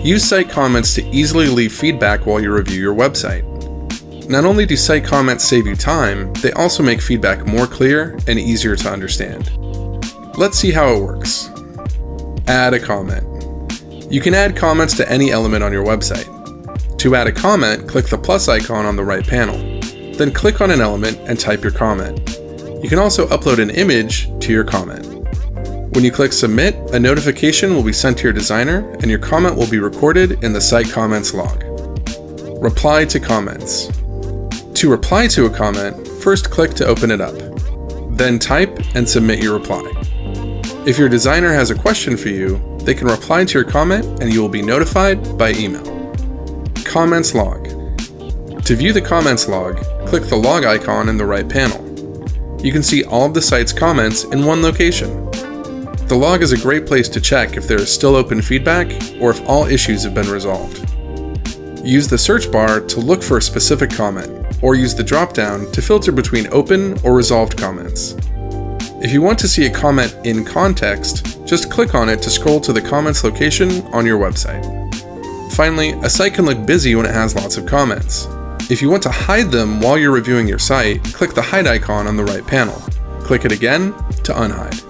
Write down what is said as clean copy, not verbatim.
Use site comments to easily leave feedback while you review your website. Not only do site comments save you time, they also make feedback more clear and easier to understand. Let's see how it works. Add a comment. You can add comments to any element on your website. To add a comment, click the plus icon on the right panel. Then click on an element and type your comment. You can also upload an image to your comment. When you click Submit, a notification will be sent to your designer and your comment will be recorded in the site comments log. Reply to comments. To reply to a comment, first click to open it up. Then type and submit your reply. If your designer has a question for you, they can reply to your comment and you will be notified by email. Comments log. To view the comments log, click the log icon in the right panel. You can see all of the site's comments in one location. The log is a great place to check if there is still open feedback or if all issues have been resolved. Use the search bar to look for a specific comment, or use the drop-down to filter between open or resolved comments. If you want to see a comment in context, just click on it to scroll to the comments location on your website. Finally, a site can look busy when it has lots of comments. If you want to hide them while you're reviewing your site, click the hide icon on the right panel. Click it again to unhide.